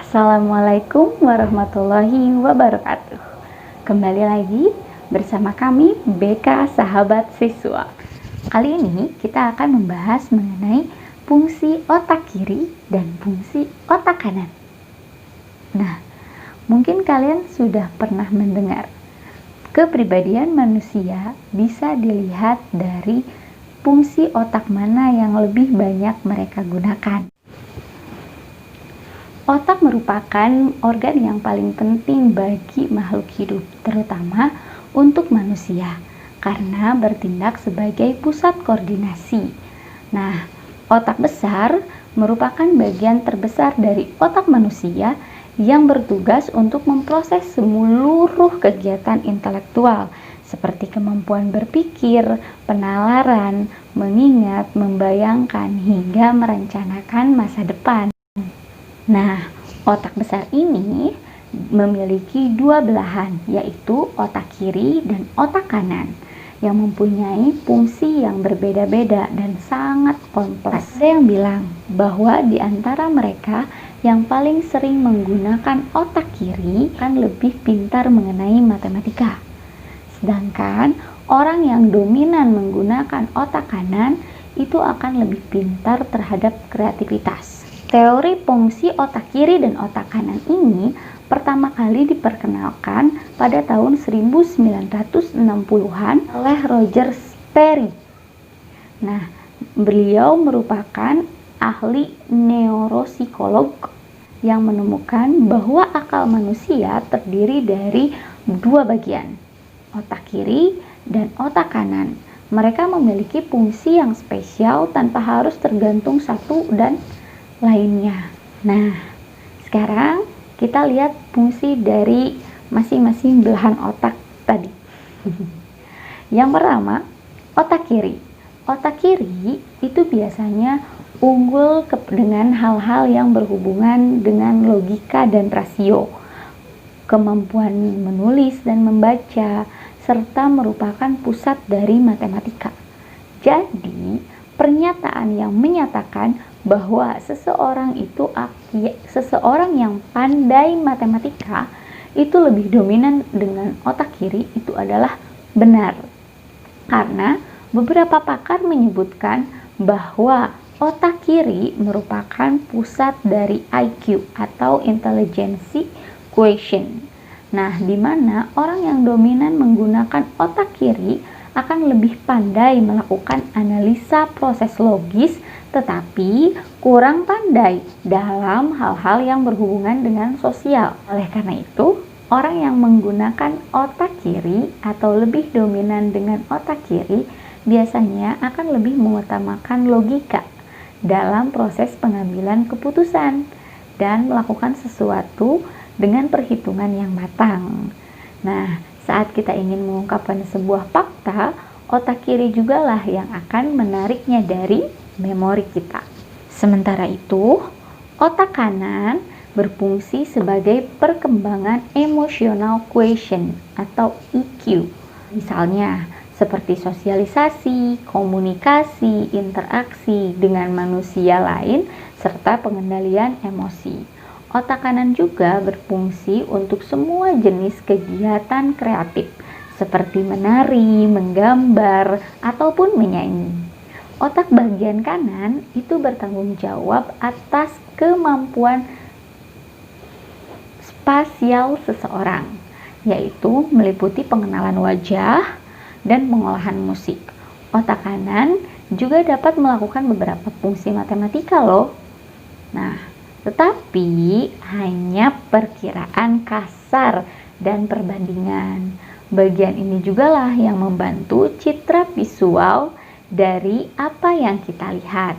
Assalamualaikum warahmatullahi wabarakatuh. Kembali lagi bersama kami BK Sahabat Siswa. Kali ini kita akan membahas mengenai fungsi otak kiri dan fungsi otak kanan. Nah, mungkin kalian sudah pernah mendengar kepribadian manusia bisa dilihat dari fungsi otak mana yang lebih banyak mereka gunakan. Otak merupakan organ yang paling penting bagi makhluk hidup, terutama untuk manusia, karena bertindak sebagai pusat koordinasi. Nah, otak besar merupakan bagian terbesar dari otak manusia yang bertugas untuk memproses seluruh kegiatan intelektual, seperti kemampuan berpikir, penalaran, mengingat, membayangkan, hingga merencanakan masa depan. Nah, otak besar ini memiliki dua belahan, yaitu otak kiri dan otak kanan, yang mempunyai fungsi yang berbeda-beda dan sangat kompleks. Ada yang bilang bahwa di antara mereka yang paling sering menggunakan otak kiri akan lebih pintar mengenai matematika. Sedangkan orang yang dominan menggunakan otak kanan itu akan lebih pintar terhadap kreativitas. Teori fungsi otak kiri dan otak kanan ini pertama kali diperkenalkan pada tahun 1960-an oleh Roger Sperry. Nah, beliau merupakan ahli neuropsikolog yang menemukan bahwa akal manusia terdiri dari dua bagian, otak kiri dan otak kanan. Mereka memiliki fungsi yang spesial tanpa harus tergantung satu dan lainnya. Nah, sekarang kita lihat fungsi dari masing-masing belahan otak tadi. Yang pertama, otak kiri. Otak kiri itu biasanya unggul dengan hal-hal yang berhubungan dengan logika dan rasio, kemampuan menulis dan membaca, serta merupakan pusat dari matematika. Jadi, pernyataan yang menyatakan bahwa seseorang yang pandai matematika itu lebih dominan dengan otak kiri itu adalah benar. Karena beberapa pakar menyebutkan bahwa otak kiri merupakan pusat dari IQ atau intelligence quotient. Nah, di mana orang yang dominan menggunakan otak kiri akan lebih pandai melakukan analisa proses logis, tetapi kurang pandai dalam hal-hal yang berhubungan dengan sosial. Oleh karena itu, orang yang menggunakan otak kiri atau lebih dominan dengan otak kiri biasanya akan lebih mengutamakan logika dalam proses pengambilan keputusan dan melakukan sesuatu dengan perhitungan yang matang. Nah, saat kita ingin mengungkapkan sebuah fakta, otak kiri jugalah yang akan menariknya dari memori kita. Sementara itu, otak kanan berfungsi sebagai perkembangan emotional quotient atau EQ. Misalnya, seperti sosialisasi, komunikasi, interaksi dengan manusia lain, serta pengendalian emosi. Otak kanan juga berfungsi untuk semua jenis kegiatan kreatif, seperti menari, menggambar, ataupun menyanyi. Otak bagian kanan itu bertanggung jawab atas kemampuan spasial seseorang, yaitu meliputi pengenalan wajah dan pengolahan musik. Otak kanan juga dapat melakukan beberapa fungsi matematika loh. Nah, tetapi hanya perkiraan kasar dan perbandingan. Bagian ini jugalah yang membantu citra visual dari apa yang kita lihat.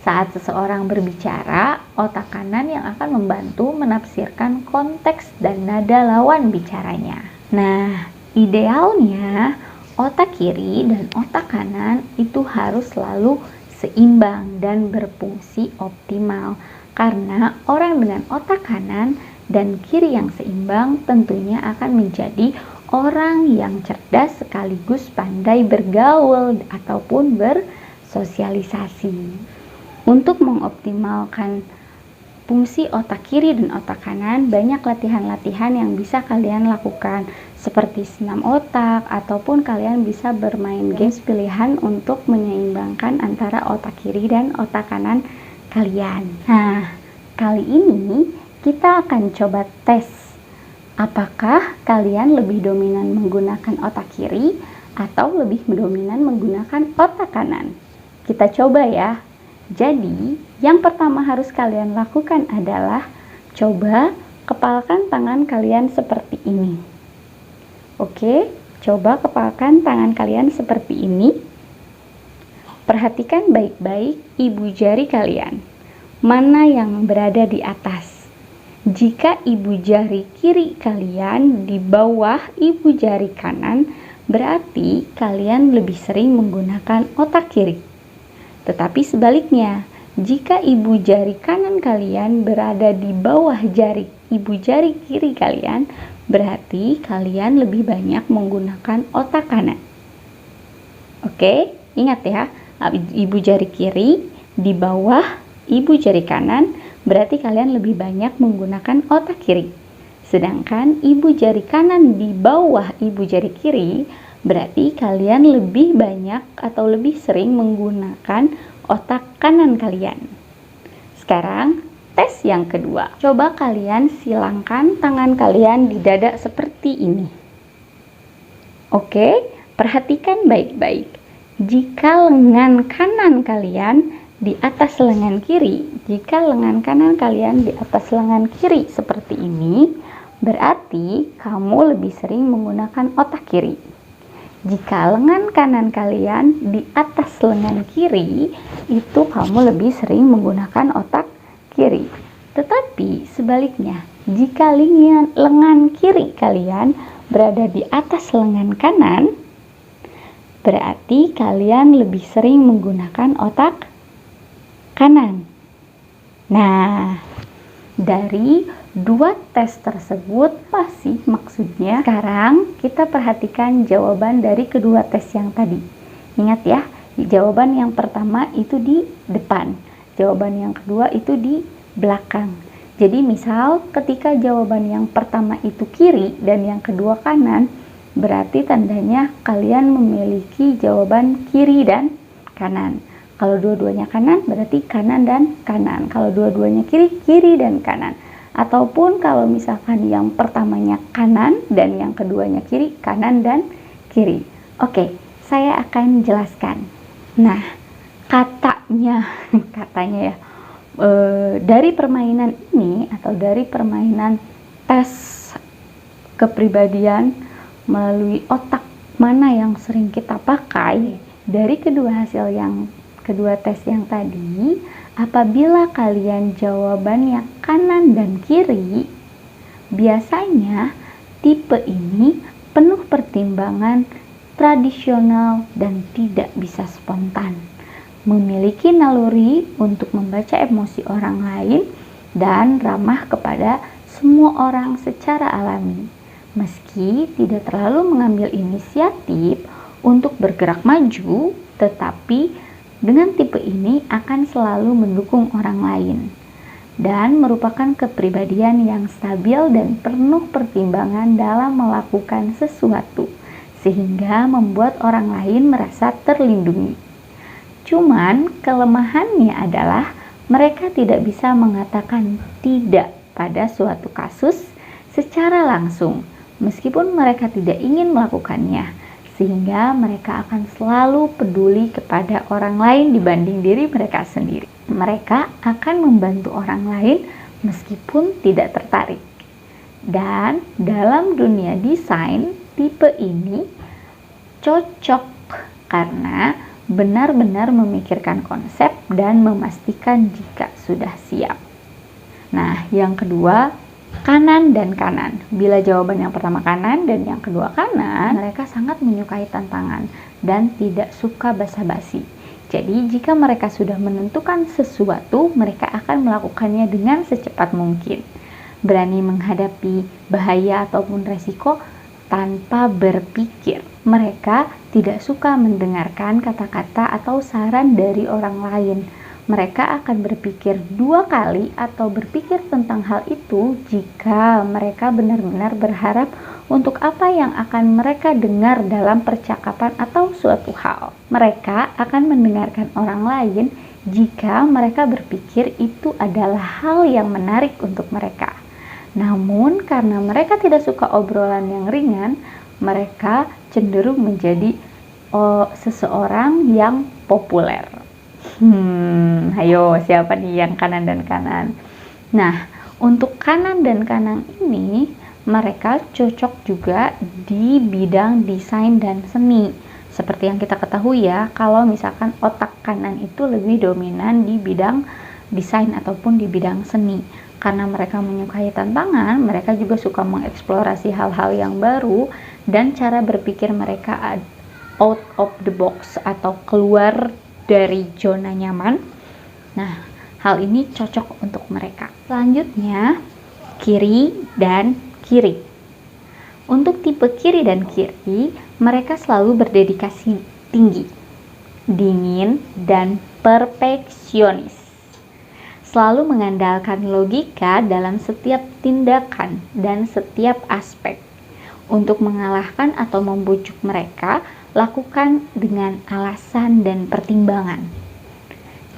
Saat seseorang berbicara, otak kanan yang akan membantu menafsirkan konteks dan nada lawan bicaranya. Nah, idealnya otak kiri dan otak kanan itu harus selalu seimbang dan berfungsi optimal. Karena orang dengan otak kanan dan kiri yang seimbang tentunya akan menjadi orang yang cerdas sekaligus pandai bergaul ataupun bersosialisasi. Untuk mengoptimalkan fungsi otak kiri dan otak kanan, banyak latihan-latihan yang bisa kalian lakukan, seperti senam otak, ataupun kalian bisa bermain games pilihan untuk menyeimbangkan antara otak kiri dan otak kanan kalian. Nah, kali ini kita akan coba tes apakah kalian lebih dominan menggunakan otak kiri atau lebih dominan menggunakan otak kanan. Kita coba ya. Jadi, yang pertama harus kalian lakukan adalah coba kepalkan tangan kalian seperti ini. Oke, coba kepalkan tangan kalian seperti ini. Perhatikan baik-baik ibu jari kalian. Mana yang berada di atas? Jika ibu jari kiri kalian di bawah ibu jari kanan, berarti kalian lebih sering menggunakan otak kiri. Tetapi sebaliknya, jika ibu jari kanan kalian berada di bawah jari ibu jari kiri kalian, berarti kalian lebih banyak menggunakan otak kanan. Oke, ingat ya, ibu jari kiri di bawah ibu jari kanan, berarti kalian lebih banyak menggunakan otak kiri. Sedangkan ibu jari kanan di bawah ibu jari kiri, berarti kalian lebih banyak atau lebih sering menggunakan otak kanan kalian. Sekarang, tes yang kedua. Coba kalian silangkan tangan kalian di dada seperti ini. Oke, perhatikan baik-baik. Jika lengan kanan kalian di atas lengan kiri, jika lengan kanan kalian di atas lengan kiri seperti ini, berarti kamu lebih sering menggunakan otak kiri. Jika lengan kanan kalian di atas lengan kiri, itu kamu lebih sering menggunakan otak kiri. Tetapi sebaliknya, jika lengan kiri kalian berada di atas lengan kanan, berarti kalian lebih sering menggunakan otak kanan. Nah, dari dua tes tersebut, apa sih maksudnya? Sekarang kita perhatikan jawaban dari kedua tes yang tadi. Ingat ya, jawaban yang pertama itu di depan, jawaban yang kedua itu di belakang. Jadi misal ketika jawaban yang pertama itu kiri dan yang kedua kanan, berarti tandanya kalian memiliki jawaban kiri dan kanan. Kalau dua-duanya kanan, berarti kanan dan kanan. Kalau dua-duanya kiri, kiri dan kanan. Ataupun kalau misalkan yang pertamanya kanan dan yang keduanya kiri, kanan dan kiri. Oke, saya akan jelaskan. Nah, katanya ya, dari permainan ini atau dari permainan tes kepribadian melalui otak mana yang sering kita pakai, dari kedua tes yang tadi, apabila kalian jawabannya kanan dan kiri, biasanya tipe ini penuh pertimbangan, tradisional, dan tidak bisa spontan. Memiliki naluri untuk membaca emosi orang lain dan ramah kepada semua orang secara alami. Meski tidak terlalu mengambil inisiatif untuk bergerak maju, tetapi dengan tipe ini akan selalu mendukung orang lain dan merupakan kepribadian yang stabil dan penuh pertimbangan dalam melakukan sesuatu sehingga membuat orang lain merasa terlindungi. Cuman kelemahannya adalah mereka tidak bisa mengatakan tidak pada suatu kasus secara langsung meskipun mereka tidak ingin melakukannya, sehingga mereka akan selalu peduli kepada orang lain dibanding diri mereka sendiri. Mereka akan membantu orang lain meskipun tidak tertarik. Dan dalam dunia desain, tipe ini cocok karena benar-benar memikirkan konsep dan memastikan jika sudah siap. Nah, yang kedua, kanan dan kanan. Bila jawaban yang pertama kanan dan yang kedua kanan, mereka sangat menyukai tantangan dan tidak suka basa-basi. Jadi jika mereka sudah menentukan sesuatu, mereka akan melakukannya dengan secepat mungkin. Berani menghadapi bahaya ataupun resiko tanpa berpikir. Mereka tidak suka mendengarkan kata-kata atau saran dari orang lain. Mereka akan berpikir 2 kali atau berpikir tentang hal itu jika mereka benar-benar berharap untuk apa yang akan mereka dengar dalam percakapan atau suatu hal. Mereka akan mendengarkan orang lain jika mereka berpikir itu adalah hal yang menarik untuk mereka. Namun, karena mereka tidak suka obrolan yang ringan, mereka cenderung menjadi seseorang yang populer. Ayo, siapa nih yang kanan dan kanan? Nah, untuk kanan dan kanan ini, mereka cocok juga di bidang desain dan seni. Seperti yang kita ketahui ya, kalau misalkan otak kanan itu lebih dominan di bidang desain ataupun di bidang seni. Karena mereka menyukai tantangan, mereka juga suka mengeksplorasi hal-hal yang baru, dan cara berpikir mereka out of the box atau keluar dari zona nyaman. Nah, hal ini cocok untuk mereka. Selanjutnya, kiri dan kiri. Untuk tipe kiri dan kiri, mereka selalu berdedikasi tinggi, dingin, dan perfeksionis. Selalu mengandalkan logika dalam setiap tindakan dan setiap aspek. Untuk mengalahkan atau membujuk mereka, lakukan dengan alasan dan pertimbangan.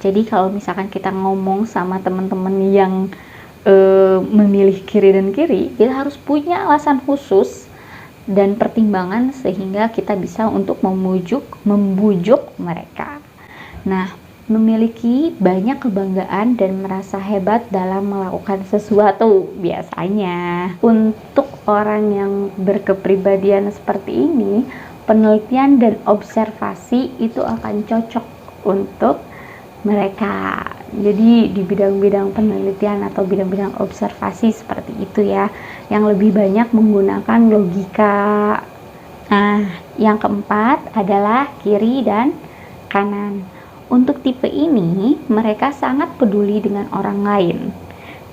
Jadi kalau misalkan kita ngomong sama teman-teman yang memilih kiri dan kiri, kita harus punya alasan khusus dan pertimbangan sehingga kita bisa untuk membujuk mereka. Nah, memiliki banyak kebanggaan dan merasa hebat dalam melakukan sesuatu. Biasanya untuk orang yang berkepribadian seperti ini, penelitian dan observasi itu akan cocok untuk mereka. Jadi di bidang-bidang penelitian atau bidang-bidang observasi seperti itu ya, yang lebih banyak menggunakan logika. Nah, yang keempat adalah kiri dan kanan. Untuk tipe ini, mereka sangat peduli dengan orang lain.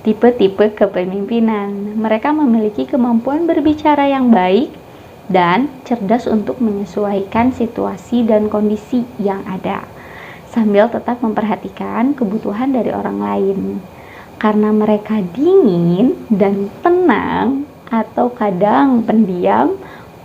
Tipe-tipe kepemimpinan, mereka memiliki kemampuan berbicara yang baik dan cerdas untuk menyesuaikan situasi dan kondisi yang ada, sambil tetap memperhatikan kebutuhan dari orang lain. Karena mereka dingin dan tenang atau kadang pendiam,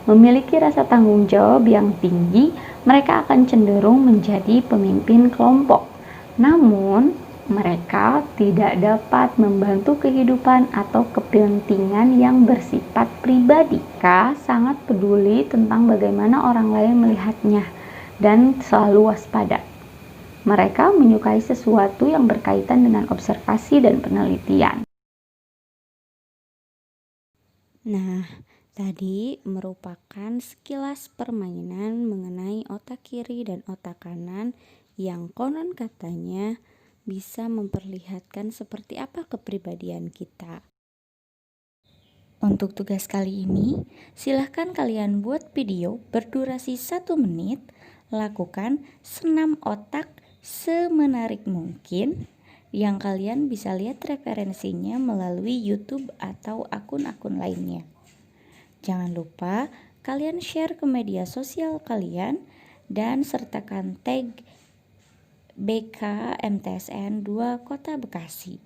memiliki rasa tanggung jawab yang tinggi, mereka akan cenderung menjadi pemimpin kelompok. Namun, mereka tidak dapat membantu kehidupan atau kepentingan yang bersifat pribadi. Mereka sangat peduli tentang bagaimana orang lain melihatnya dan selalu waspada. Mereka menyukai sesuatu yang berkaitan dengan observasi dan penelitian. Nah, tadi merupakan sekilas permainan mengenai otak kiri dan otak kanan yang konon katanya bisa memperlihatkan seperti apa kepribadian kita. Untuk tugas kali ini, silahkan kalian buat video berdurasi 1 menit, lakukan senam otak semenarik mungkin, yang kalian bisa lihat referensinya melalui YouTube atau akun-akun lainnya. Jangan lupa kalian share ke media sosial kalian dan sertakan tag BK MTSN 2 Kota Bekasi.